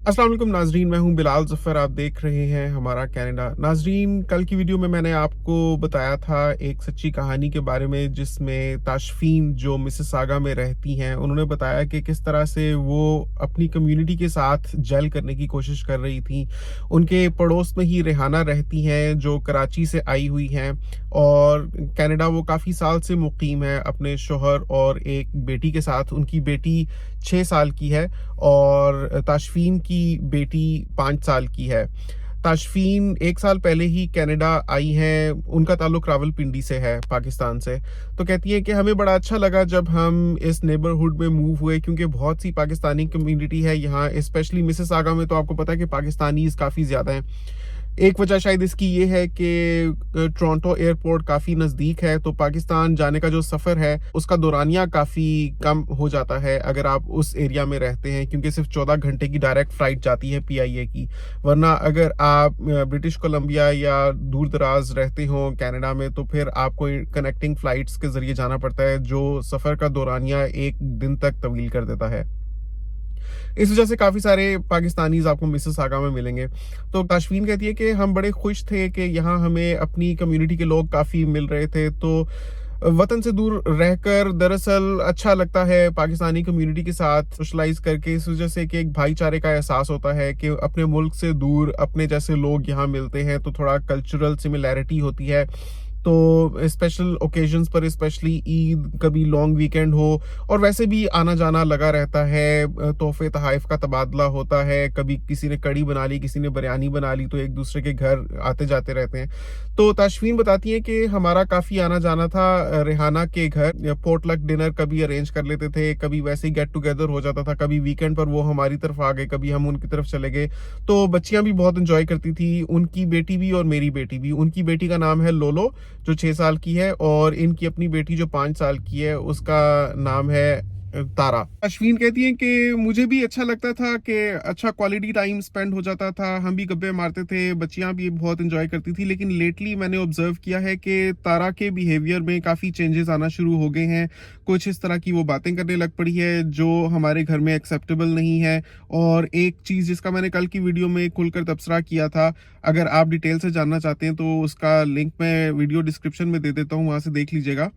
अस्सलाम वालेकुम नाजरीन, मैं हूं बिलाल ज़फ़र। आप देख रहे हैं हमारा कनाडा। नाजरीन, कल की वीडियो में मैंने आपको बताया था एक सच्ची कहानी के बारे में, जिसमें ताशफीन जो मिसिसागा में रहती हैं, उन्होंने बताया कि किस तरह से वो अपनी कम्युनिटी के साथ जेल करने की कोशिश कर रही थी। उनके पड़ोस में ही रेहाना रहती हैं जो कराची से आई हुई हैं, और कनाडा वो काफ़ी साल से मुकीम है अपने शोहर और एक बेटी के साथ। उनकी बेटी 6 साल की है और ताशफीन की बेटी 5 साल की है। ताशफीन 1 साल पहले ही कनाडा आई हैं। उनका ताल्लुक रावलपिंडी से है, पाकिस्तान से। तो कहती है कि हमें बड़ा अच्छा लगा जब हम इस नेबरहुड में मूव हुए, क्योंकि बहुत सी पाकिस्तानी कम्युनिटी है यहाँ, स्पेशली मिसिसागा में। तो आपको पता है कि पाकिस्तानीज़ काफ़ी ज़्यादा हैं। एक वजह शायद इसकी ये है कि टोरंटो एयरपोर्ट काफ़ी नज़दीक है, तो पाकिस्तान जाने का जो सफ़र है उसका दौरानिया काफ़ी कम हो जाता है अगर आप उस एरिया में रहते हैं, क्योंकि सिर्फ 14 घंटे की डायरेक्ट फ़्लाइट जाती है PIA की। वरना अगर आप ब्रिटिश कोलंबिया या दूर दराज रहते हो कनाडा में, तो फिर आपको कनेक्टिंग फ़्लाइट्स के ज़रिए जाना पड़ता है, जो सफ़र का दौरानिया 1 दिन तक तवील कर देता है। इस वजह से काफ़ी सारे पाकिस्तानीज़ आपको मिसिसागा में मिलेंगे। तो ताशफीन कहती है कि हम बड़े खुश थे कि यहाँ हमें अपनी कम्युनिटी के लोग काफ़ी मिल रहे थे। तो वतन से दूर रहकर दरअसल अच्छा लगता है पाकिस्तानी कम्युनिटी के साथ सोशलाइज करके, इस वजह से कि एक भाईचारे का एहसास होता है कि अपने मुल्क से दूर अपने जैसे लोग यहाँ मिलते हैं, तो थोड़ा कल्चरल सिमिलैरिटी होती है। तो स्पेशल ओकेजन्स पर, स्पेशली ईद, कभी लॉन्ग वीकेंड हो, और वैसे भी आना जाना लगा रहता है। तोहफे तहाइफ का तबादला होता है, कभी किसी ने कड़ी बना ली, किसी ने बिरयानी बना ली, तो एक दूसरे के घर आते जाते रहते हैं। तो ताशफीन बताती है कि हमारा काफ़ी आना जाना था रेहाना के घर। पोर्टलक डिनर कभी अरेंज कर लेते थे, कभी वैसे ही गेट टुगेदर हो जाता था, कभी वीकेंड पर वो हमारी तरफ आ गए, कभी हम उनकी तरफ चले गए। तो बच्चियां भी बहुत इंजॉय करती थी, उनकी बेटी भी और मेरी बेटी भी। उनकी बेटी का नाम है लोलो, जो 6 साल की है, और इनकी अपनी बेटी जो 5 साल की है, उसका नाम है तारा। अश्विन कहती है कि मुझे भी अच्छा लगता था कि अच्छा क्वालिटी टाइम स्पेंड हो जाता था, हम भी गप्पे मारते थे, बच्चियां भी बहुत एंजॉय करती थी। लेकिन लेटली मैंने ऑब्जर्व किया है कि तारा के बिहेवियर में काफ़ी चेंजेस आना शुरू हो गए हैं। कुछ इस तरह की वो बातें करने लग पड़ी है जो हमारे घर में एक्सेप्टेबल नहीं है। और एक चीज़ जिसका मैंने कल की वीडियो में खुलकर तबसरा किया था, अगर आप डिटेल से जानना चाहते हैं तो उसका लिंक मैं वीडियो डिस्क्रिप्शन में दे देता हूँ, वहाँ से देख लीजिएगा।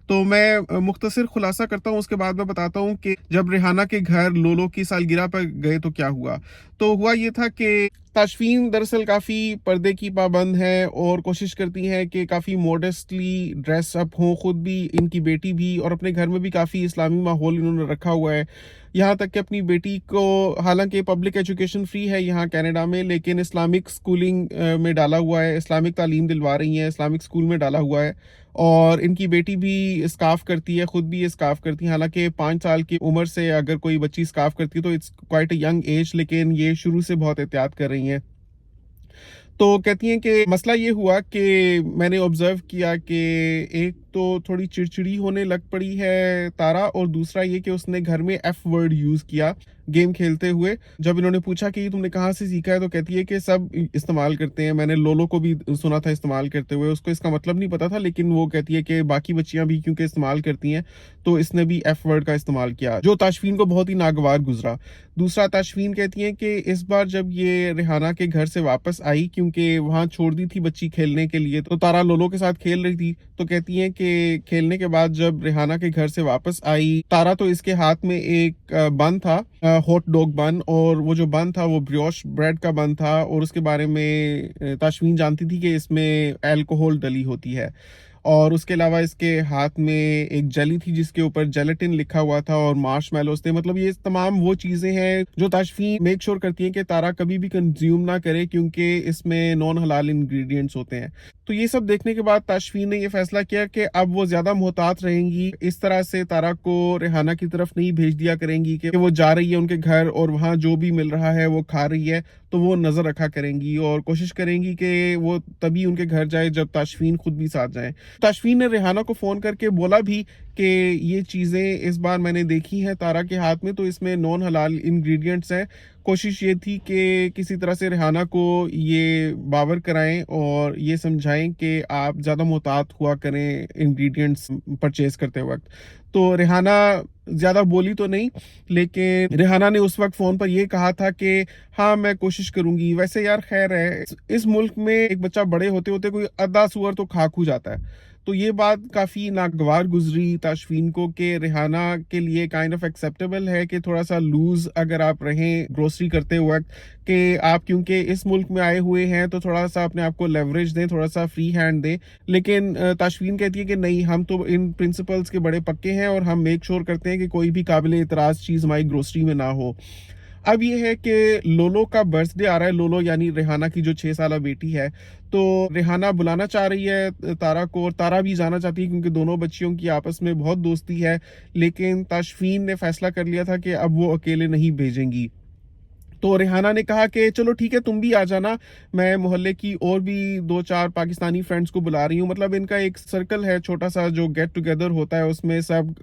तो मैं मुख्तसर खुलासा करता हूँ, उसके बाद मैं बताता हूँ कि जब रेहाना के घर लोलो की सालगिरह पर गए तो क्या हुआ। तो हुआ ये था कि ताशफीन दरअसल काफ़ी पर्दे की पाबंद है और कोशिश करती हैं कि काफ़ी मॉडेस्टली ड्रेस अप हो, खुद भी, इनकी बेटी भी, और अपने घर में भी काफ़ी इस्लामी माहौल इन्होंने रखा हुआ है। यहाँ तक कि अपनी बेटी को, हालांकि पब्लिक एजुकेशन फ्री है यहाँ कनाडा में, लेकिन इस्लामिक स्कूलिंग में डाला हुआ है, इस्लामिक तालीम दिलवा रही हैं, इस्लामिक स्कूल में डाला हुआ है। और इनकी बेटी भी स्काफ करती है, खुद भी ये स्काफ करती है। हालांकि 5 साल की उम्र से अगर कोई बच्ची स्काफ करती है तो it's quite a young age, लेकिन ये शुरू से बहुत एहतियात कर रही हैं। तो कहती हैं कि मसला ये हुआ कि मैंने ऑब्जर्व किया कि एक तो थोड़ी चिड़चिड़ी होने लग पड़ी है तारा, और दूसरा ये कि उसने घर में F वर्ड यूज़ किया गेम खेलते हुए। जब इन्होंने पूछा कि तुमने कहाँ से सीखा है, तो कहती है कि सब इस्तेमाल करते हैं, मैंने लोलो को भी सुना था इस्तेमाल करते हुए, उसको इसका मतलब नहीं पता था, लेकिन वो कहती है कि बाकी बच्चियां भी क्योंकि इस्तेमाल करती हैं, तो इसने भी F वर्ड का इस्तेमाल किया, जो ताशफीन को बहुत ही नागवार गुजरा। दूसरा, ताशफीन कहती है कि इस बार जब ये रेहाना के घर से वापस आई, क्योंकि वहां छोड़ दी थी बच्ची खेलने के लिए, तो तारा लोलो के साथ खेल रही थी। तो कहती है कि खेलने के बाद जब रेहाना के घर से वापस आई, तारा तो इसके हाथ में एक बन था, हॉट डॉग बन, और वो जो बन था वो ब्रियोश ब्रेड का बन था, और उसके बारे में ताशफीन जानती थी कि इसमें अल्कोहल डली होती है। और उसके अलावा इसके हाथ में एक जेली थी जिसके ऊपर जेलेटिन लिखा हुआ था, और मार्शमैलोस थे। मतलब ये तमाम वो चीजें हैं जो ताशफीन मेक श्योर करती हैं कि तारा कभी भी कंज्यूम ना करे, क्योंकि इसमें नॉन हलाल इंग्रेडिएंट्स होते हैं। तो ये सब देखने के बाद ताशफीन ने ये फैसला किया कि अब वो ज्यादा मोहतात रहेंगी, इस तरह से तारा को रेहाना की तरफ नहीं भेज दिया करेंगी कि वो जा रही है उनके घर और वहां जो भी मिल रहा है वो खा रही है। तो वो नजर रखा करेंगी और कोशिश करेंगी कि वो तभी उनके घर जाए जब ताशफीन खुद भी साथ जाए। ताशफीन ने रेहाना को फोन करके बोला भी कि ये चीज़ें इस बार मैंने देखी हैं तारा के हाथ में, तो इसमें नॉन हलाल इंग्रेडिएंट्स हैं। कोशिश ये थी कि किसी तरह से रेहाना को ये बावर कराएं और ये समझाएं कि आप ज़्यादा मुहतात हुआ करें इंग्रेडिएंट्स परचेज करते वक्त। तो रेहाना ज़्यादा बोली तो नहीं, लेकिन रेहाना ने उस वक्त फ़ोन पर ये कहा था कि हाँ मैं कोशिश करूंगी। वैसे यार खैर है, इस मुल्क में एक बच्चा बड़े होते होते कोई अद्धा सुअर तो खाक जाता है। तो ये बात काफ़ी नागवार गुजरी ताशफीन को कि रेहाना के लिए काइंड ऑफ एक्सेप्टेबल है कि थोड़ा सा लूज अगर आप रहें ग्रोसरी करते वक्त, कि आप क्योंकि इस मुल्क में आए हुए हैं तो थोड़ा सा अपने आप को लेवरेज दें, थोड़ा सा फ्री हैंड दें। लेकिन ताशफीन कहती है कि नहीं, हम तो इन प्रिंसिपल्स के बड़े पक्के हैं और हम मेक श्योर करते हैं कि कोई भी काबिल एतराज़ चीज़ हमारी ग्रोसरी में ना हो। अब ये है कि लोलो का बर्थडे आ रहा है। लोलो यानी रेहाना की जो 6 साल बेटी है। तो रेहाना बुलाना चाह रही है तारा को, और तारा भी जाना चाहती है क्योंकि दोनों बच्चियों की आपस में बहुत दोस्ती है। लेकिन ताशफीन ने फैसला कर लिया था कि अब वो अकेले नहीं भेजेंगी। तो रेहाना ने कहा कि चलो ठीक है, तुम भी आ जाना, मैं मोहल्ले की और भी 2-4 पाकिस्तानी फ्रेंड्स को बुला रही हूँ। मतलब इनका एक सर्कल है छोटा सा जो गेट टुगेदर होता है, उसमें सब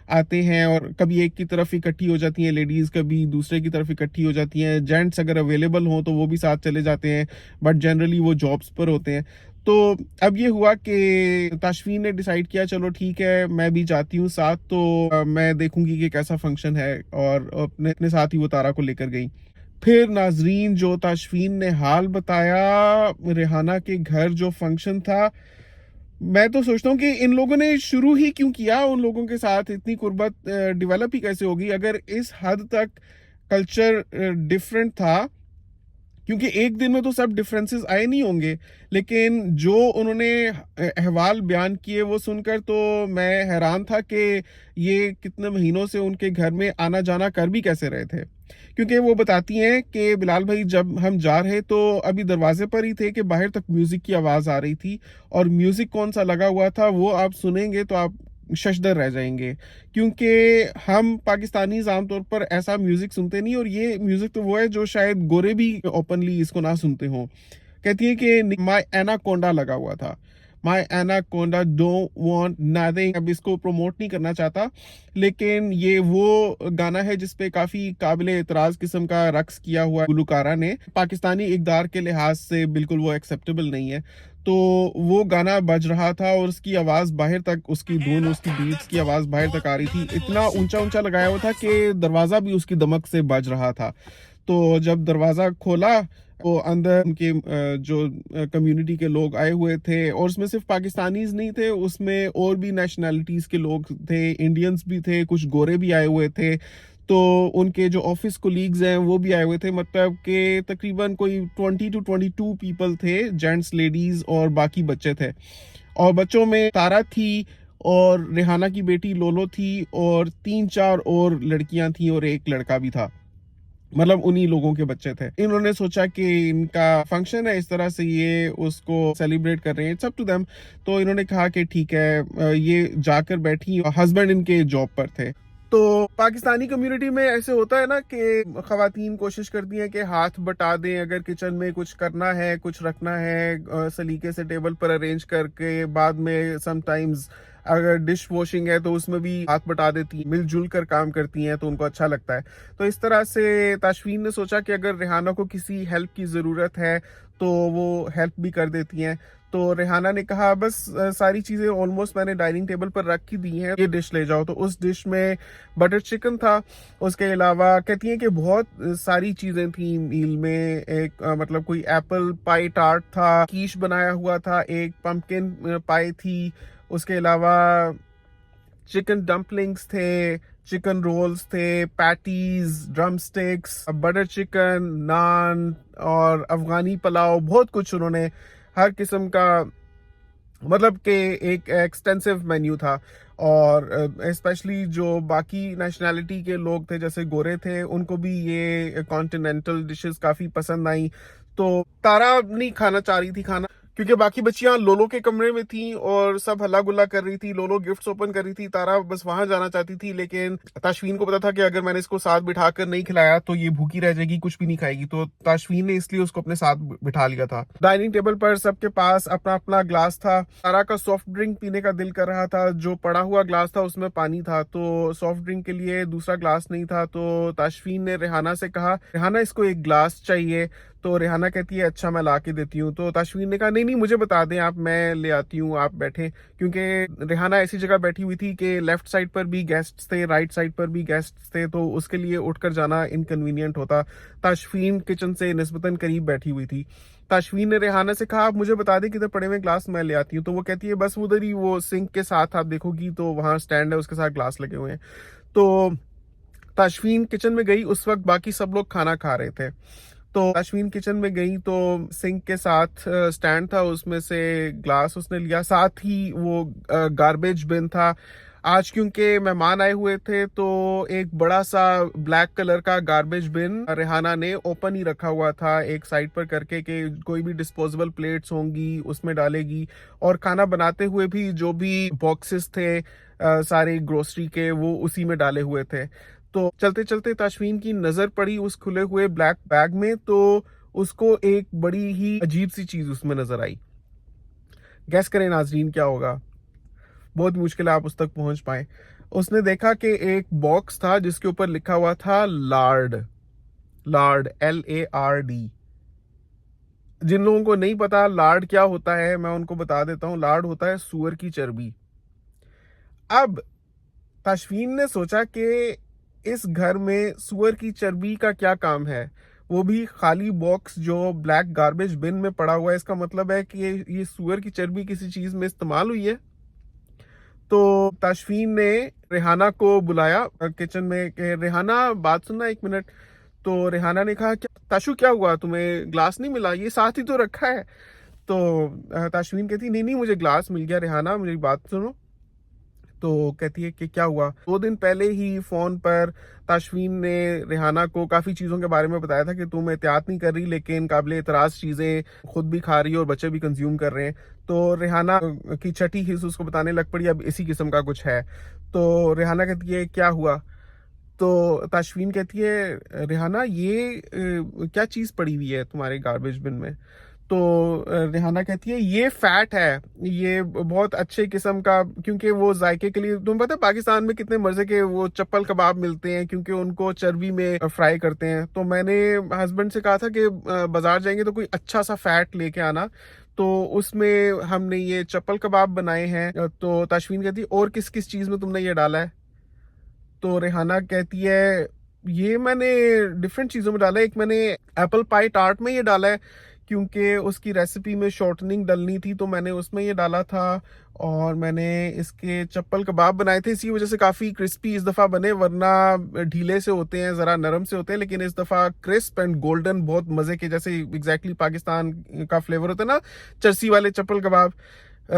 आते हैं और कभी एक की तरफ इकट्ठी हो जाती हैं लेडीज़, कभी दूसरे की तरफ इकट्ठी हो जाती हैं। जेंट्स अगर अवेलेबल हों तो वो भी साथ चले जाते हैं, बट जनरली वो जॉब्स पर होते हैं। तो अब ये हुआ कि ताशफीन ने डिसाइड किया चलो ठीक है मैं भी जाती हूँ साथ, तो मैं देखूंगी कि कैसा फंक्शन है, और अपने अपने साथ ही वो तारा को लेकर गई। फिर नाजरीन, जो ताशफीन ने हाल बताया रेहाना के घर जो फंक्शन था, मैं तो सोचता हूँ कि इन लोगों ने शुरू ही क्यों किया, उन लोगों के साथ इतनी कुर्बत डेवलप ही कैसे होगी अगर इस हद तक कल्चर डिफरेंट था। क्योंकि एक दिन में तो सब डिफरेंसेस आए नहीं होंगे, लेकिन जो उन्होंने अहवाल बयान किए वो सुनकर तो मैं हैरान था कि ये कितने महीनों से उनके घर में आना जाना कर भी कैसे रहे थे। क्योंकि वो बताती हैं कि बिलाल भाई जब हम जा रहे तो अभी दरवाजे पर ही थे कि बाहर तक म्यूजिक की आवाज़ आ रही थी, और म्यूजिक कौन सा लगा हुआ था वो आप सुनेंगे तो आप शशदर रह जाएंगे। क्योंकि हम पाकिस्तानी आमतौर पर ऐसा म्यूजिक सुनते नहीं, और ये म्यूजिक तो वो है जो शायद गोरे भी ओपनली इसको ना सुनते हों। कहती है कि माय एनाकोंडा लगा हुआ था, my anaconda don't want nothing. अब इसको प्रमोट नहीं करना चाहता, लेकिन ये वो गाना है जिसपे काफी काबिल एतराज किस्म का रक्स किया हुआ गुलकारा ने। पाकिस्तानी इकदार के लिहाज से बिल्कुल वो एक्सेप्टेबल नहीं है। तो वो गाना बज रहा था और उसकी आवाज बाहर तक, उसकी धुन, उसकी बीट्स की आवाज बाहर तक आ रही थी। इतना ऊंचा ऊंचा लगाया हुआ था कि दरवाजा भी उसकी दमक से बज रहा था। तो जब दरवाजा खोला तो अंदर उनके जो कम्युनिटी के लोग आए हुए थे, और उसमें सिर्फ पाकिस्तानीज नहीं थे, उसमें और भी नेशनैलिटीज के लोग थे, इंडियंस भी थे, कुछ गोरे भी आए हुए थे। तो उनके जो ऑफिस कोलीग्स हैं वो भी आए हुए थे। मतलब कि तकरीबन कोई 20 to 22 पीपल थे, जेंट्स, लेडीज और बाकी बच्चे थे। और बच्चों में तारा थी और रेहाना की बेटी लोलो थी और 3-4 और लड़कियां थी और एक लड़का भी था। मतलब उन्हीं लोगों के बच्चे थे। इन्होंने सोचा कि इनका फंक्शन है, इस तरह से ये उसको सेलिब्रेट कर रहे हैं, इट्स अप टू देम। तो इन्होंने कहा कि ठीक है, ये जाकर बैठी। हस्बैंड इनके जॉब पर थे। तो पाकिस्तानी कम्युनिटी में ऐसे होता है ना कि खवातीन कोशिश करती हैं कि हाथ बटा दें, अगर किचन में कुछ करना है, कुछ रखना है, सलीके से टेबल पर अरेंज करके, बाद में समटाइम्स अगर डिश वॉशिंग है तो उसमें भी हाथ बटा देती हैं, मिलजुल कर काम करती हैं, तो उनको अच्छा लगता है। तो इस तरह से ताशफीन ने सोचा कि अगर रेहाना को किसी हेल्प की ज़रूरत है तो वो हेल्प भी कर देती हैं। तो रेहाना ने कहा बस सारी चीज़ें ऑलमोस्ट मैंने डाइनिंग टेबल पर रख ही दी हैं, ये डिश ले जाओ। तो उस डिश में बटर चिकन था। उसके अलावा कहती हैं कि बहुत सारी चीज़ें थी मील में। एक मतलब कोई एप्पल पाई टार्ट था, कीश बनाया हुआ था, एक पम्पकिन पाई थी। उसके अलावा चिकन डम्पलिंग्स थे, चिकन रोल्स थे, patties, drumsticks, butter chicken, naan और अफगानी पुलाव, बहुत कुछ उन्होंने हर किस्म का, मतलब कि एक एक्सटेंसिव मेन्यू था। और स्पेशली जो बाकी नेशनैलिटी के लोग थे, जैसे गोरे थे, उनको भी ये कॉन्टिनेंटल डिशेस काफ़ी पसंद आई। तो तारा नहीं खाना चाह रही थी खाना, क्योंकि बाकी बच्चियां लोलो के कमरे में थी और सब हल्ला गुल्ला कर रही थी, लोलो गिफ्ट्स ओपन कर रही थी, तारा बस वहां जाना चाहती थी। लेकिन ताशफीन को पता था कि अगर मैंने इसको साथ बिठाकर नहीं खिलाया तो ये भूखी रह जाएगी, कुछ भी नहीं खाएगी। तो ताशफीन ने इसलिए उसको अपने साथ बिठा लिया था। डाइनिंग टेबल पर सबके पास अपना अपना ग्लास था। तारा का सॉफ्ट ड्रिंक पीने का दिल कर रहा था, जो पड़ा हुआ ग्लास था उसमें पानी था, तो सॉफ्ट ड्रिंक के लिए दूसरा ग्लास नहीं था। तो ताशफीन ने रेहाना से कहा, रेहाना इसको एक ग्लास चाहिए। तो रेहाना कहती है अच्छा मैं ला के देती हूँ। तो ताशफीन ने कहा नहीं नहीं मुझे बता दें आप, मैं ले आती हूँ, आप बैठे। क्योंकि रेहाना ऐसी जगह बैठी हुई थी कि लेफ्ट साइड पर भी गेस्ट थे, राइट साइड पर भी गेस्ट थे, तो उसके लिए उठकर जाना इनकन्वीनियंट होता। ताशफीन किचन से निस्बतन करीब बैठी हुई थी। ताशफीन ने रेहाना से कहा आप मुझे बता दें किधर पड़े हुए ग्लास, मैं ले आती हूँ। तो वो कहती है बस उधर ही, वो सिंक के साथ आप देखोगी तो वहां स्टैंड है, उसके साथ ग्लास लगे हुए हैं। तो ताशफीन किचन में गई, उस वक्त बाकी सब लोग खाना खा रहे थे। तो ताशफीन किचन में गई तो सिंक के साथ स्टैंड था, उसमें से ग्लास उसने लिया, साथ ही वो गार्बेज बिन था। आज क्योंकि मेहमान आए हुए थे तो एक बड़ा सा ब्लैक कलर का गार्बेज बिन रेहाना ने ओपन ही रखा हुआ था एक साइड पर करके, कि कोई भी डिस्पोजेबल प्लेट्स होंगी उसमें डालेगी। और खाना बनाते हुए भी जो भी बॉक्सेस थे सारे ग्रोसरी के, वो उसी में डाले हुए थे। तो चलते चलते ताशफीन की नजर पड़ी उस खुले हुए ब्लैक बैग में, तो उसको एक बड़ी ही अजीब सी चीज उसमें नजर आई। गैस करें नाजरीन क्या होगा? बहुत मुश्किल है आप उस तक पहुंच पाए। उसने देखा कि एक बॉक्स था जिसके ऊपर लिखा हुआ था लार्ड। Lord, LARD। जिन लोगों को नहीं पता लार्ड क्या होता है, मैं उनको बता देता हूँ। लार्ड होता है सूअर की चर्बी। अब ताशफीन ने सोचा कि इस घर में सुअर की चर्बी का क्या काम है, वो भी खाली बॉक्स जो ब्लैक गार्बेज बिन में पड़ा हुआ है। इसका मतलब है कि ये सुअर की चर्बी किसी चीज में इस्तेमाल हुई है। तो ताशफीन ने रेहाना को बुलाया किचन में कि रेहाना बात सुनना एक मिनट। तो रेहाना ने कहा क्या ताशु क्या हुआ, तुम्हें ग्लास नहीं मिला? ये साथ ही तो रखा है। तो ताशफीन कहती नहीं नहीं मुझे ग्लास मिल गया। रेहाना मेरी बात सुनो। तो कहती है कि क्या हुआ? 2 दिन पहले ही फोन पर ताशफीन ने रेहाना को काफी चीजों के बारे में बताया था कि तुम एहतियात नहीं कर रही, लेकिन काबिल एतराज चीजें खुद भी खा रही हो और बच्चे भी कंज्यूम कर रहे हैं। तो रेहाना की छठी हिस्स उसको बताने लग पड़ी अब इसी किस्म का कुछ है। तो रेहाना कहती है क्या हुआ? तो ताशफीन कहती है रेहाना ये क्या चीज पड़ी हुई है तुम्हारे गार्बेज बिन में? तो रेहाना कहती है ये फैट है, ये बहुत अच्छे किस्म का, क्योंकि वो जायके के लिए, तुम्हें पता है पाकिस्तान में कितने मजे के वो चप्पल कबाब मिलते हैं क्योंकि उनको चर्बी में फ्राई करते हैं। तो मैंने हस्बैंड से कहा था कि बाजार जाएंगे तो कोई अच्छा सा फैट लेके आना। तो उसमें हमने ये चप्पल कबाब बनाए हैं। तो ताशफीन कहती है और किस किस चीज में तुमने ये डाला है? तो रेहाना कहती है ये मैंने डिफरेंट चीज़ों में डाला है। एक मैंने एप्पल पाई टार्ट में ये डाला है क्योंकि उसकी रेसिपी में शॉर्टनिंग डलनी थी, तो मैंने उसमें ये डाला था। और मैंने इसके चप्पल कबाब बनाए थे, इसी वजह से काफ़ी क्रिस्पी इस दफ़ा बने, वरना ढीले से होते हैं, ज़रा नरम से होते हैं, लेकिन इस दफ़ा क्रिस्प एंड गोल्डन, बहुत मज़े के, जैसे एग्जैक्टली पाकिस्तान का फ्लेवर होता है ना, चरसी वाले चप्पल कबाब।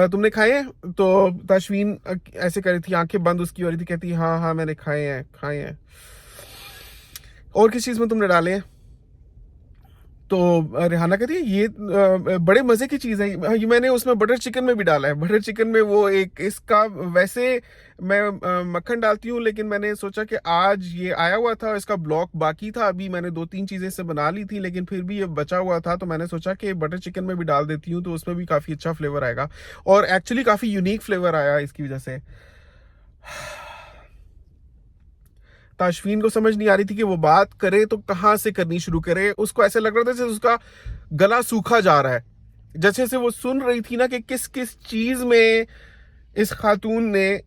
तुमने खाए हैं? तो ताशफीन ऐसे कर रही थी, आंखें बंद उसकी हो रही थी, कहती हाँ हाँ मैंने खाए हैं खाए हैं। और किस चीज में तुमने डाले हैं? तो रेहाना कहती है ये बड़े मजे की चीज है, ये मैंने उसमें बटर चिकन में भी डाला है। बटर चिकन में वो एक इसका, वैसे मैं मक्खन डालती हूँ, लेकिन मैंने सोचा कि आज ये आया हुआ था, इसका ब्लॉक बाकी था, अभी मैंने 2-3 चीजें इससे बना ली थी, लेकिन फिर भी ये बचा हुआ था, तो मैंने सोचा कि बटर चिकन में भी डाल देती हूँ तो उसमें भी काफी अच्छा फ्लेवर आएगा। और एक्चुअली काफी यूनिक फ्लेवर आया इसकी वजह से। ताशफीन को समझ नहीं आ रही थी कि वो बात करे तो कहाँ से करनी शुरू करे। उसको ऐसे लग रहा था जैसे उसका गला सूखा जा रहा है। जैसे से वो सुन रही थी ना कि किस किस चीज में इस खातून ने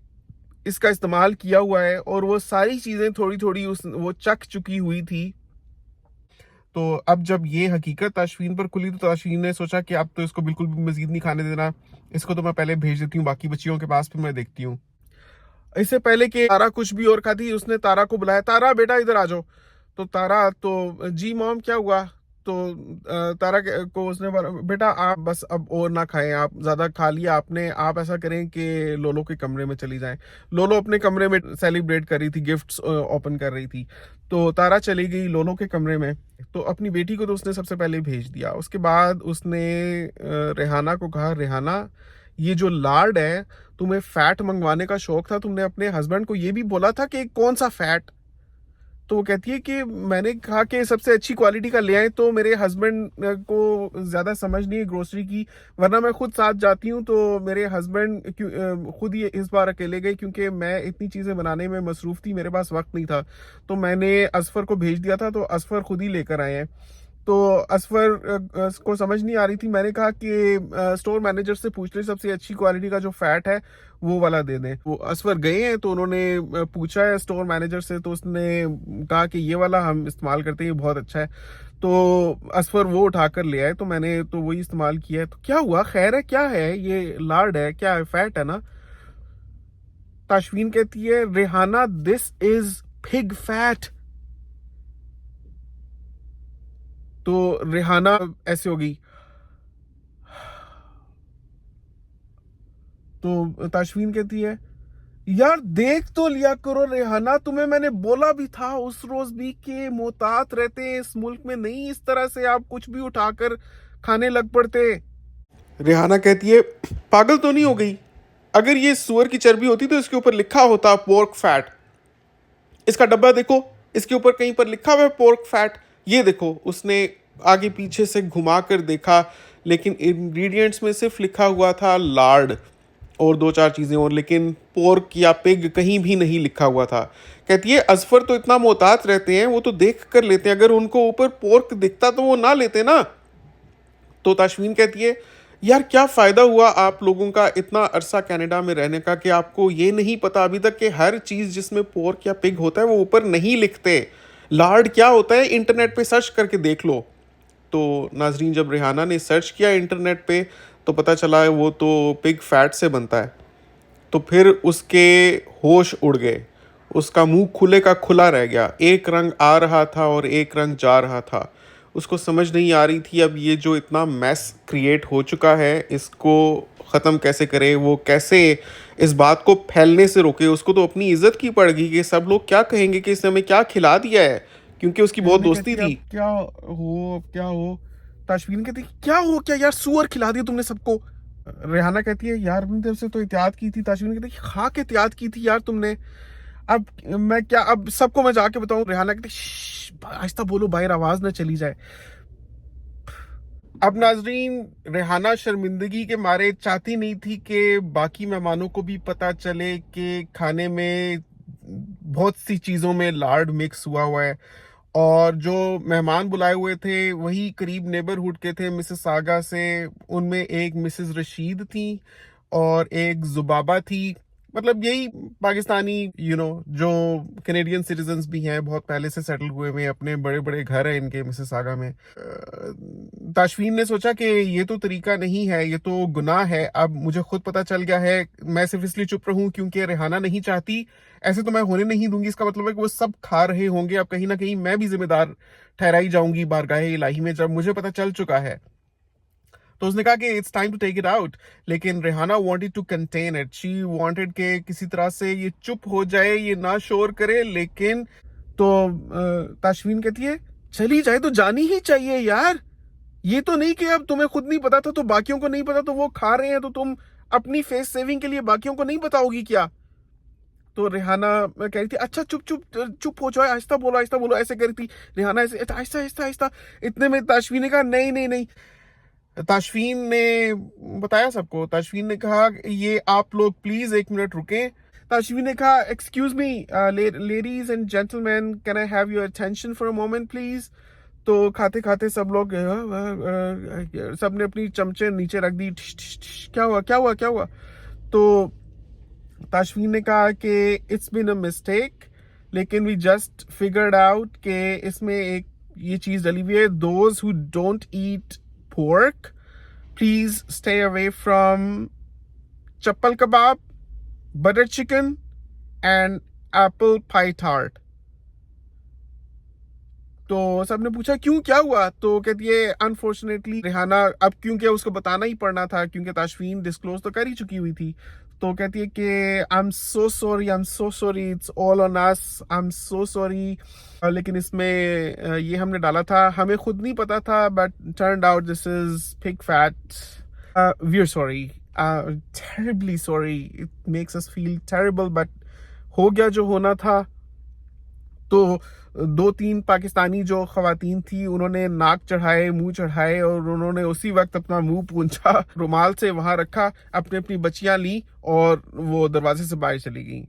इसका इस्तेमाल किया हुआ है, और वो सारी चीजें थोड़ी थोड़ी वो चख चुकी हुई थी। तो अब जब ये हकीकत ताशफीन पर खुली तो ताशफीन ने सोचा कि अब तो इसको बिल्कुल भी मजीद नहीं खाने देना, इसको तो मैं पहले भेज देती हूँ बाकी बच्चियों के पास, फिर मैं देखती हूँ। इससे पहले कि तारा कुछ भी और खाती, उसने तारा को बुलाया, तारा बेटा इधर आ जाओ। तो तारा, तो जी मॉम क्या हुआ? तो तारा को उसने बोला, बेटा आप बस अब और ना खाएं, आप ज्यादा खा लिया आपने, आप ऐसा करें कि लोलो के कमरे में चली जाएं। लोलो अपने कमरे में सेलिब्रेट कर रही थी, गिफ्ट्स ओपन कर रही थी। तो तारा चली गई लोलो के कमरे में। तो अपनी बेटी को तो उसने सबसे पहले भेज दिया। उसके बाद उसने रेहाना को कहा, रेहाना ये जो लाड है, तुम्हें फैट मंगवाने का शौक था, तुमने अपने हस्बैंड को ये भी बोला था कि कौन सा फैट। तो वो कहती है कि मैंने कहा कि सबसे अच्छी क्वालिटी का ले आए, तो मेरे हस्बैंड को ज़्यादा समझ नहीं है ग्रोसरी की, वरना मैं खुद साथ जाती हूँ। तो मेरे हस्बैंड खुद ही इस बार अकेले गए क्योंकि मैं इतनी चीज़ें बनाने में मसरूफ़ थी, मेरे पास वक्त नहीं था। तो मैंने असफर को भेज दिया था, तो असफर खुद ही लेकर आए हैं। तो असफर को समझ नहीं आ रही थी। मैंने कहा कि स्टोर मैनेजर से पूछ ले, सबसे अच्छी क्वालिटी का जो फैट है वो वाला दे दें। वो असफर गए हैं, तो उन्होंने पूछा है स्टोर मैनेजर से, तो उसने कहा कि ये वाला हम इस्तेमाल करते हैं, ये बहुत अच्छा है। तो असफर वो उठाकर ले आए, तो मैंने तो वही इस्तेमाल किया है। तो क्या हुआ, खैर है, क्या है ये, लार्ड है क्या है, फैट है ना। ताशवीन कहती है, Rehana this is pig fat. तो रेहाना ऐसे होगी। तो ताशवीन कहती है, यार देख तो लिया करो रेहाना, तुम्हें मैंने बोला भी था उस रोज भी कि मोहतात रहते हैं इस मुल्क में, नहीं इस तरह से आप कुछ भी उठाकर खाने लग पड़ते। रेहाना कहती है, पागल तो नहीं हो गई, अगर ये सुअर की चर्बी होती तो इसके ऊपर लिखा होता पोर्क फैट। इसका डब्बा देखो, इसके ऊपर कहीं पर लिखा हुआ है पोर्क फैट। ये देखो, उसने आगे पीछे से घुमा कर देखा, लेकिन इंग्रेडिएंट्स में सिर्फ लिखा हुआ था लार्ड और दो चार चीज़ें और, लेकिन पोर्क या पिग कहीं भी नहीं लिखा हुआ था। कहती है, असफर तो इतना मोहतात रहते हैं, वो तो देख कर लेते हैं, अगर उनको ऊपर पोर्क दिखता तो वो ना लेते ना। तो ताशवीन कहती है, यार क्या फ़ायदा हुआ आप लोगों का इतना अरसा कनाडा में रहने का कि आपको ये नहीं पता अभी तक कि हर चीज़ जिसमें पोर्क या पिग होता है वो ऊपर नहीं लिखते। लार्ड क्या होता है इंटरनेट पे सर्च करके देख लो। तो नाजरीन, जब रेहाना ने सर्च किया इंटरनेट पे, तो पता चला है वो तो पिग फैट से बनता है। तो फिर उसके होश उड़ गए, उसका मुंह खुले का खुला रह गया, एक रंग आ रहा था और एक रंग जा रहा था। उसको समझ नहीं आ रही थी अब ये जो इतना मैस क्रिएट हो चुका है इसको ख़त्म कैसे करे, वो कैसे इस बात को फैलने से रोके। उसको तो अपनी इज्जत की पड़ गई कि सब लोग क्या कहेंगे कि इसने हमें क्या खिला दिया है, क्योंकि उसकी बहुत दोस्ती थी। अब क्या हो, अब क्या हो। ताशवीन कहती, क्या हो क्या यार, सुअर खिला दिया तुमने सबको। रेहाना कहती है, यार अपनी तरफ से तो एहतियात की थी। ताशवीन कहती है, हाँ के एहतियात की थी यार तुमने, अब मैं क्या, अब सबको मैं जाके बताऊं। रेहाना कहती, आहिस्ता बोलो, बाहर आवाज ना चली जाए। अब नाजरीन, रेहाना शर्मिंदगी के मारे चाहती नहीं थी कि बाकी मेहमानों को भी पता चले कि खाने में बहुत सी चीज़ों में लार्ड मिक्स हुआ हुआ है। और जो मेहमान बुलाए हुए थे वही करीब नेबरहुड के थे मिसेस सागा से। उनमें एक मिसेस रशीद थी और एक जुबाबा थी, मतलब यही पाकिस्तानी जो कैनेडियन सिटीजन्स भी हैं, बहुत पहले से सेटल हुए हुए हैं, अपने बड़े बड़े घर हैं इनके मिसिसागा में। ताशवीन ने सोचा कि ये तो तरीका नहीं है, ये तो गुनाह है। अब मुझे खुद पता चल गया है, मैं सिर्फ इसलिए चुप रहूं क्योंकि रेहाना नहीं चाहती, ऐसे तो मैं होने नहीं दूंगी। इसका मतलब है कि वो सब खा रहे होंगे, अब कहीं ना कहीं मैं भी जिम्मेदार ठहराई जाऊंगी बारगाहे इलाही में, जब मुझे पता चल चुका है। तो उसने कहा कि it's time to take it out, लेकिन Rehana wanted to contain it. She wanted के किसी तरह से ये चुप हो जाए, ये ना शोर करे। लेकिन तो ताशवीन कहती है, चली जाए तो जानी ही चाहिए यार, ये तो नहीं कि अब तुम्हें खुद नहीं पता था तो बाकियों को नहीं पता, तो वो खा रहे हैं तो तुम अपनी फेस सेविंग के लिए बाकियों को नहीं बताओगी क्या। तो रेहाना कह रही थी, अच्छा चुप चुप चुप हो जाए, आहिस्ता बोलो आहिस्ता बोलो, ऐसे कह रही थी रेहाना, ऐसे आहिस्ता आहिस्ता आहिस्ता। इतने में ताशवीन ने कहा, नहीं नहीं नहीं। ताशफीन ने बताया सबको। ताशफीन ने कहा, ये आप लोग प्लीज एक मिनट रुकें। ताशफीन ने कहा, excuse me ladies and gentleman, can I have your attention for a moment please. तो खाते खाते सब लोग सब ने अपनी चमचे नीचे रख दी। क्या हुआ क्या हुआ क्या हुआ। तो ताशफीन ने कहा कि इट्स बिन अ मिस्टेक, लेकिन वी जस्ट फिगर्ड आउट कि इसमें एक ये चीज डली हुई है, those who don't eat pork, please stay away from chappal kebab, butter chicken and apple pie tart. तो सबने पूछा क्यों, क्या हुआ? तो कहती है अनफॉर्चुनेटली रिहाना, अब क्योंकि उसको बताना ही पड़ना था क्योंकि ताशफीन डिस्क्लोज तो कर ही चुकी हुई थी, तो कहती है कि I am so sorry, I am so sorry, it's all on us, I am so sorry, लेकिन इसमें ये हमने डाला था, हमें खुद नहीं पता था, but turned out this is pig fat, we are sorry, terribly sorry, it makes us feel terrible, but हो गया जो होना था। तो 2-3 पाकिस्तानी जो खवातीन थी उन्होंने नाक चढ़ाए, मुंह चढ़ाए और उन्होंने उसी वक्त अपना मुंह पूंछा, रुमाल से वहां रखा, अपनी अपनी बच्चियां ली और वो दरवाजे से बाहर चली गई।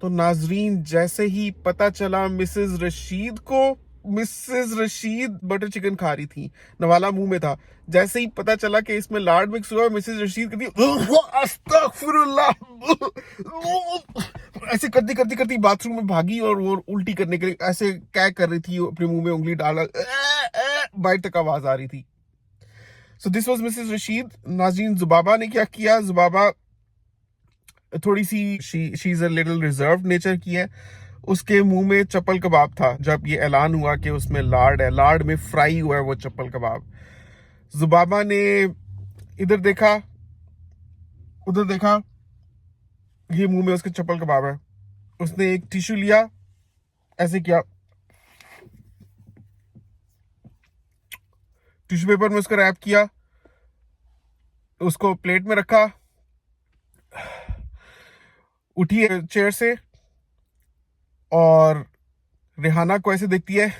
तो नाजरीन, जैसे ही पता चला मिसेस रशीद को, मिसेस रशीद बटर चिकन खा रही थी, नवाला मुंह में था, जैसे ही पता चला कि इसमें लार्ड मिक्स हुआ, मिसेस रशीद कहती अस्तगफिरुल्लाह, ऐसे करती करती करती बाथरूम में भागी और वो उल्टी करने के लिए ऐसे क्या कर रही थी, अपने मुंह में उंगली डाला, बाहर तक आवाज आ रही थी। So this was Mrs Rashid. Nazreen, Zubaba ने क्या किया, जुबाबा थोड़ी सी she is a little reserve nature की है। उसके मुंह में चप्पल कबाब था जब ये ऐलान हुआ कि उसमें लार्ड है, लार्ड में फ्राई हुआ है वो चप्पल कबाब। जुबाबा ने इधर देखा, उधर देखा, ये मुंह में उसके चप्पल कबाब है। उसने एक टिश्यू लिया, ऐसे किया, टिश्यू पेपर में उसका रैप किया, उसको प्लेट में रखा, उठी चेयर से और रिहाना को ऐसे देखती है,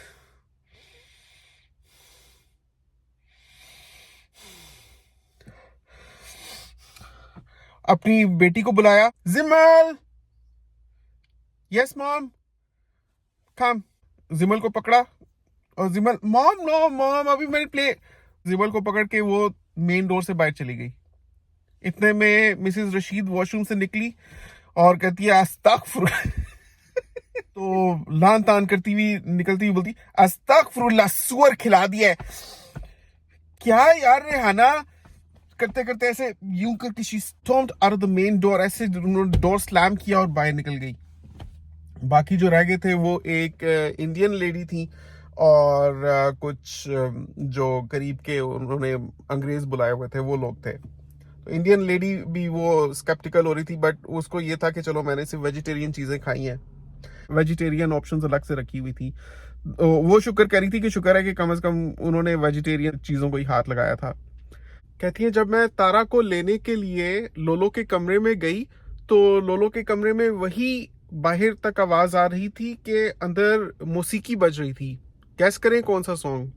अपनी बेटी को बुलाया, जिमल, यस मॉम, कम। जिमल को पकड़ा और जिमल, मॉम नो मॉम, अभी मेरी प्ले। जिमल को पकड़ के वो मेन डोर से बाहर चली गई। इतने में मिसेस रशीद वॉशरूम से निकली और कहती है अस्तगफुरुल्लाह, तो लान तान करती हुई निकलती हुई बोलती अस्तगफुरुल्लाह, सुअर खिला दिया है। क्या यार रेहाना, करते करते ऐसे यूं करके she stomped out of the main door, ऐसे उन्होंने डोर स्लैम किया और बाहर निकल गई। बाकी जो रह गए थे वो एक इंडियन लेडी थी और कुछ जो करीब के उन्होंने अंग्रेज बुलाए हुए थे वो लोग थे। तो इंडियन लेडी भी वो स्केप्टिकल हो रही थी, बट उसको ये था कि चलो मैंने सिर्फ वेजिटेरियन चीजें खाई हैं, वेजिटेरियन ऑप्शंस अलग से रखी हुई थी। तो वो शुक्र कह रही थी कि शुक्र है कि कम से कम उन्होंने वेजिटेरियन चीजों को ही हाथ लगाया था। कहती है जब मैं तारा को लेने के लिए लोलो के कमरे में गई तो लोलो के कमरे में वही बाहर तक आवाज आ रही थी कि अंदर मौसीकी बज रही थी। गैस करें कौन सा सॉन्ग?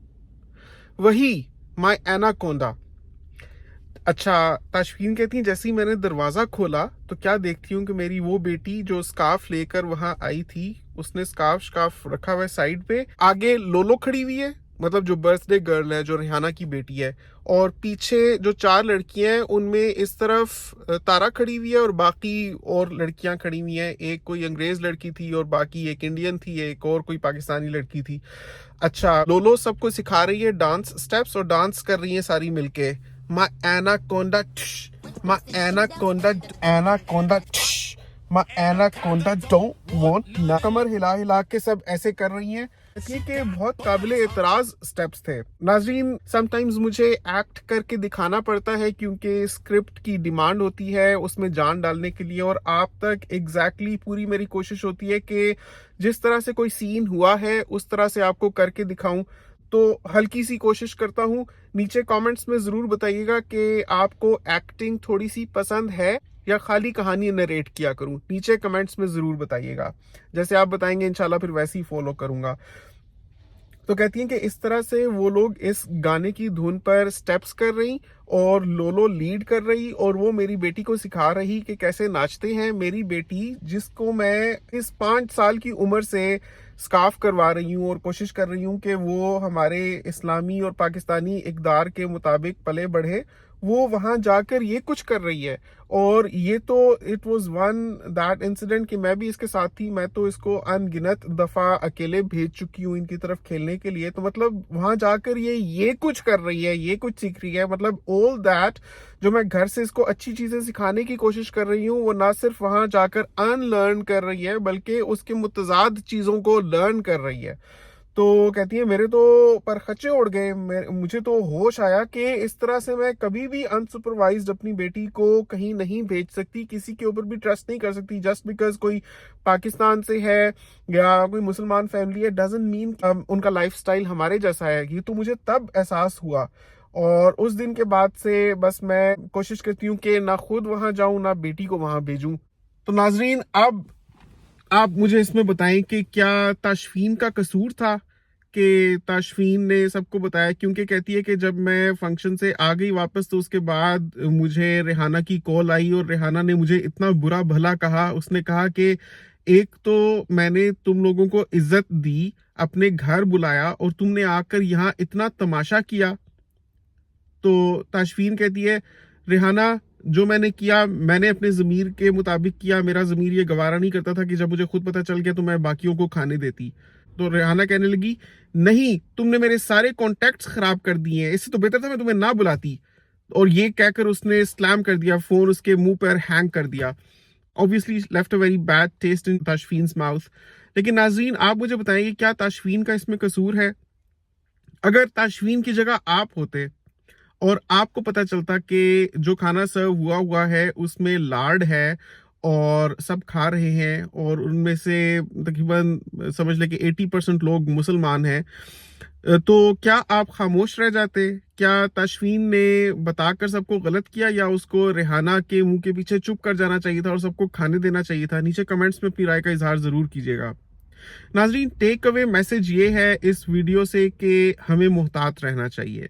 वही माय एनाकोंडा। अच्छा, ताशफीन कहती है जैसे ही मैंने दरवाजा खोला तो क्या देखती हूँ कि मेरी वो बेटी जो स्कार्फ लेकर वहां आई थी, उसने स्कार्फ रखा हुआ है साइड पे, आगे लोलो खड़ी हुई है, मतलब जो बर्थडे गर्ल है, जो रिहाना की बेटी है, और पीछे जो 4 लड़कियां हैं उनमें इस तरफ तारा खड़ी हुई है और बाकी और लड़कियां खड़ी हुई हैं। एक कोई अंग्रेज लड़की थी और बाकी एक इंडियन थी, एक और कोई पाकिस्तानी लड़की थी। अच्छा, लोलो सबको सिखा रही है डांस स्टेप्स और डांस कर रही है सारी मिलके। My anaconda, my anaconda, anaconda, my anaconda don't want ना। कमर हिला हिला के सब ऐसे कर रही हैं, इसलिए कि बहुत काबिल एतराज स्टेप्स थे। नाजरीन, समटाइम्स मुझे एक्ट करके दिखाना पड़ता है क्योंकि स्क्रिप्ट की डिमांड होती है उसमें जान डालने के लिए, और आप तक एग्जैक्टली पूरी मेरी कोशिश होती है कि जिस तरह से कोई सीन हुआ है उस तरह से आपको करके दिखाऊं। तो हल्की सी कोशिश करता हूँ। नीचे कमेंट्स में जरूर बताइएगा कि आपको एक्टिंग थोड़ी सी पसंद है या खाली कहानी नरेट किया करूँ। नीचे कमेंट्स में जरूर बताइएगा, जैसे आप बताएंगे इंशाल्लाह फिर वैसे ही फॉलो करूंगा। तो कहती हैं कि इस तरह से वो लोग इस गाने की धुन पर स्टेप्स कर रही और लोलो लीड कर रही और वो मेरी बेटी को सिखा रही कि कैसे नाचते हैं। मेरी बेटी जिसको मैं इस 5 साल की उम्र से स्कार्फ करवा रही हूँ और कोशिश कर रही हूँ कि वो हमारे इस्लामी और पाकिस्तानी इक़दार के मुताबिक पले बढ़े, वो वहां जाकर ये कुछ कर रही है। और ये तो it was one that incident कि मैं भी इसके साथ थी। मैं तो इसको अनगिनत दफा अकेले भेज चुकी हूँ इनकी तरफ खेलने के लिए। तो मतलब वहां जाकर ये कुछ कर रही है, ये कुछ सीख रही है। मतलब ऑल दैट जो मैं घर से इसको अच्छी चीजें सिखाने की कोशिश कर रही हूँ वो ना सिर्फ वहां जाकर अनलर्न कर रही है बल्कि उसके मुतजाद चीजों को लर्न कर रही है। तो कहती है मेरे तो पर खच्चे उड़ गए, मुझे तो होश आया कि इस तरह से मैं कभी भी अनसुपरवाइज्ड अपनी बेटी को कहीं नहीं भेज सकती, किसी के ऊपर भी ट्रस्ट नहीं कर सकती जस्ट बिकॉज कोई पाकिस्तान से है या कोई मुसलमान फैमिली है, डजंट मीन उनका लाइफस्टाइल हमारे जैसा है। ये तो मुझे तब एहसास हुआ, और उस दिन के बाद से बस मैं कोशिश करती हूँ कि ना खुद वहां जाऊं ना बेटी को वहां भेजूं। तो नाजरीन, अब आप मुझे इसमें बताएं कि क्या ताशफीन का कसूर था कि ताशफीन ने सबको बताया, क्योंकि कहती है कि जब मैं फंक्शन से आ गई वापस तो उसके बाद मुझे रेहाना की कॉल आई और रेहाना ने मुझे इतना बुरा भला कहा। उसने कहा कि एक तो मैंने तुम लोगों को इज्जत दी, अपने घर बुलाया, और तुमने आकर यहाँ इतना तमाशा किया। तो ताशफीन कहती है रेहाना, जो मैंने किया मैंने अपने ज़मीर के मुताबिक किया, मेरा ज़मीर ये गवारा नहीं करता था कि जब मुझे खुद पता चल गया तो मैं बाकियों को खाने देती। तो रेहाना कहने लगी नहीं, तुमने मेरे सारे कॉन्टेक्ट्स खराब कर दिए हैं, इससे तो बेहतर था मैं तुम्हें ना बुलाती। और ये कहकर उसने स्लैम कर दिया फोन, उसके मुंह पर हैंग कर दिया। Obviously left a very bad taste in Tashfeen's mouth. लेकिन नाजरीन, आप मुझे बताएंगे क्या ताशफीन का इसमें कसूर है? अगर ताशफीन की जगह आप होते और आपको पता चलता कि जो खाना सर्व हुआ हुआ है उसमें लाड है और सब खा रहे हैं, और उनमें से तकरीबन समझ ले कि 80% लोग मुसलमान हैं, तो क्या आप खामोश रह जाते? क्या ताशफीन ने बताकर सबको गलत किया, या उसको रेहाना के मुंह के पीछे चुप कर जाना चाहिए था और सबको खाने देना चाहिए था? नीचे कमेंट्स में अपनी राय का इजहार जरूर कीजिएगा। नाजरीन, टेक अवे मैसेज ये है इस वीडियो से कि हमें मुहतात रहना चाहिए।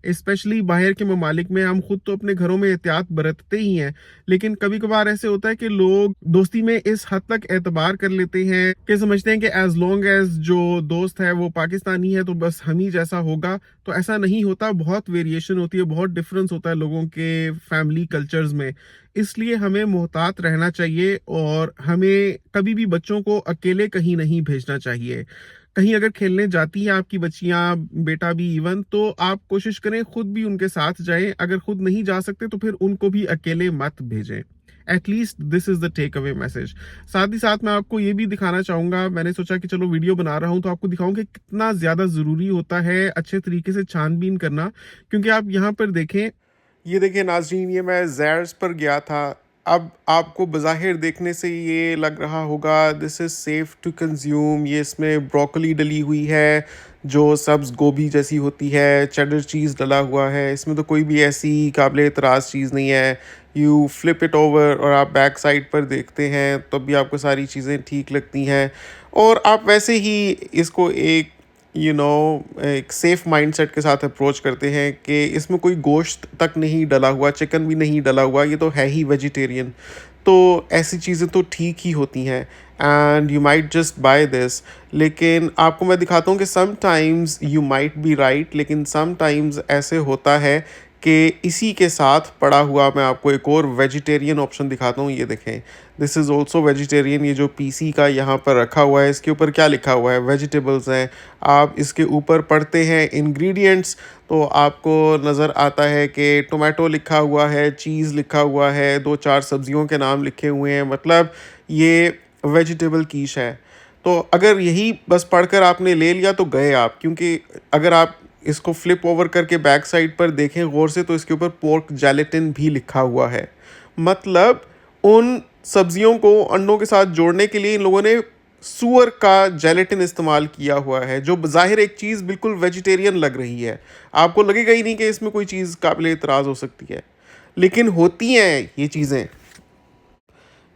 स्पेशली बाहर के ममालिक में हम खुद तो अपने घरों में एहतियात बरतते ही हैं, लेकिन कभी कभार ऐसे होता है कि लोग दोस्ती में इस हद तक एतबार कर लेते हैं कि समझते हैं कि एज लॉन्ग एज जो दोस्त है वो पाकिस्तानी है तो बस हम ही जैसा होगा। तो ऐसा नहीं होता, बहुत वेरिएशन होती है, बहुत डिफरेंस होता है लोगों के फैमिली कल्चर्स में। इसलिए हमें मुहतात रहना चाहिए और हमें कभी भी बच्चों को अकेले कहीं नहीं भेजना चाहिए। कहीं अगर खेलने जाती हैं आपकी बच्चियां, बेटा भी इवन, तो आप कोशिश करें खुद भी उनके साथ जाएं। अगर खुद नहीं जा सकते तो फिर उनको भी अकेले मत भेजें। At least this is the takeaway message. साथ ही साथ मैं आपको ये भी दिखाना चाहूंगा, मैंने सोचा कि चलो वीडियो बना रहा हूं तो आपको दिखाऊं कि कितना ज्यादा जरूरी होता है अच्छे तरीके से छानबीन करना। क्योंकि आप यहाँ पर देखें, ये देखिए नाजरीन, ये मैं जैर्स पर गया था। अब आपको बज़ाहिर देखने से ये लग रहा होगा this is safe to consume. ये इसमें ब्रोकली डली हुई है जो सब्ज़ गोभी जैसी होती है, चेडर चीज़ डला हुआ है, इसमें तो कोई भी ऐसी काबिल एतराज़ चीज़ नहीं है। यू फ्लिप इट ओवर और आप बैक साइड पर देखते हैं तब भी आपको सारी चीज़ें ठीक लगती हैं, और आप वैसे ही इसको एक एक सेफ माइंडसेट के साथ अप्रोच करते हैं कि इसमें कोई गोश्त तक नहीं डला हुआ, चिकन भी नहीं डला हुआ, ये तो है ही वेजिटेरियन। तो ऐसी चीज़ें तो ठीक ही होती हैं and you might just buy this. लेकिन आपको मैं दिखाता हूँ कि sometimes you might be right, लेकिन सम टाइम्स ऐसे होता है कि इसी के साथ पड़ा हुआ मैं आपको एक और वेजिटेरियन ऑप्शन दिखाता हूँ। ये देखें, दिस इज़ ऑल्सो वेजिटेरियन। ये जो पीसी का यहाँ पर रखा हुआ है, इसके ऊपर क्या लिखा हुआ है? वेजिटेबल्स हैं। आप इसके ऊपर पढ़ते हैं इंग्रेडिएंट्स तो आपको नज़र आता है कि टोमेटो लिखा हुआ है, चीज़ लिखा हुआ है, 2-4 सब्जियों के नाम लिखे हुए हैं, मतलब ये वेजिटेबल कीश है। तो अगर यही बस पढ़कर आपने ले लिया तो गए आप, क्योंकि अगर आप इसको फ्लिप ओवर करके बैक साइड पर देखें गौर से तो इसके ऊपर पोर्क जेलेटिन भी लिखा हुआ है। मतलब उन सब्जियों को अंडों के साथ जोड़ने के लिए इन लोगों ने सूअर का जेलेटिन इस्तेमाल किया हुआ है, जो ज़ाहिर एक चीज़ बिल्कुल वेजिटेरियन लग रही है। आपको लगेगा ही नहीं कि इसमें कोई चीज़ काबिल एतराज़ हो सकती है, लेकिन होती हैं ये चीज़ें।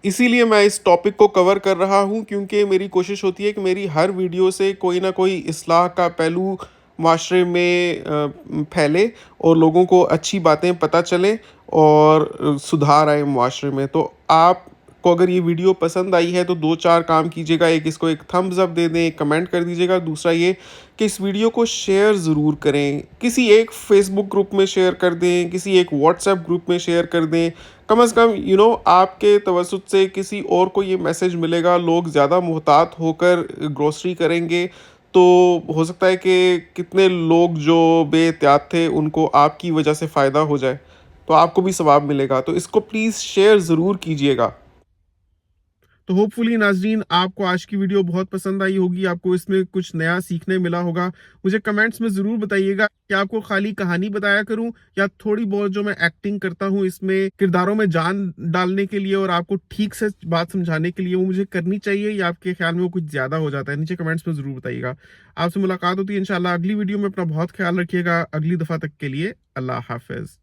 इसीलिए मैं इस टॉपिक को कवर कर रहा हूँ, क्योंकि मेरी कोशिश होती है कि मेरी हर वीडियो से कोई ना कोई इस्लाह का पहलू माशरे में फैले और लोगों को अच्छी बातें पता चलें और सुधार आए माशरे में। तो आपको अगर ये वीडियो पसंद आई है तो 2-4 काम कीजिएगा। एक, इसको एक थम्स अप दे दें, एक कमेंट कर दीजिएगा। दूसरा ये कि इस वीडियो को शेयर ज़रूर करें, किसी एक फेसबुक ग्रुप में शेयर कर दें, किसी एक व्हाट्सएप ग्रुप में शेयर कर दें। कम से कम आपके तवज्जुद से किसी और को ये मैसेज मिलेगा, लोग ज़्यादा मुहतात होकर ग्रोसरी करेंगे, तो हो सकता है कि कितने लोग जो बेएहतियात थे उनको आपकी वजह से फ़ायदा हो जाए, तो आपको भी सवाब मिलेगा। तो इसको प्लीज़ शेयर ज़रूर कीजिएगा। तो होपफुली नाजरीन आपको आज की वीडियो बहुत पसंद आई होगी, आपको इसमें कुछ नया सीखने मिला होगा। मुझे कमेंट्स में ज़रूर बताइएगा कि आपको खाली कहानी बताया करूं या थोड़ी बहुत जो मैं एक्टिंग करता हूं इसमें किरदारों में जान डालने के लिए और आपको ठीक से बात समझाने के लिए वो मुझे करनी चाहिए, या आपके ख्याल में वो कुछ ज़्यादा हो जाता है। नीचे कमेंट्स में ज़रूर बताइएगा। आपसे मुलाकात होती है इंशाल्लाह अगली वीडियो में। अपना बहुत ख्याल रखिएगा। अगली दफ़ा तक के लिए अल्लाह हाफ़िज़।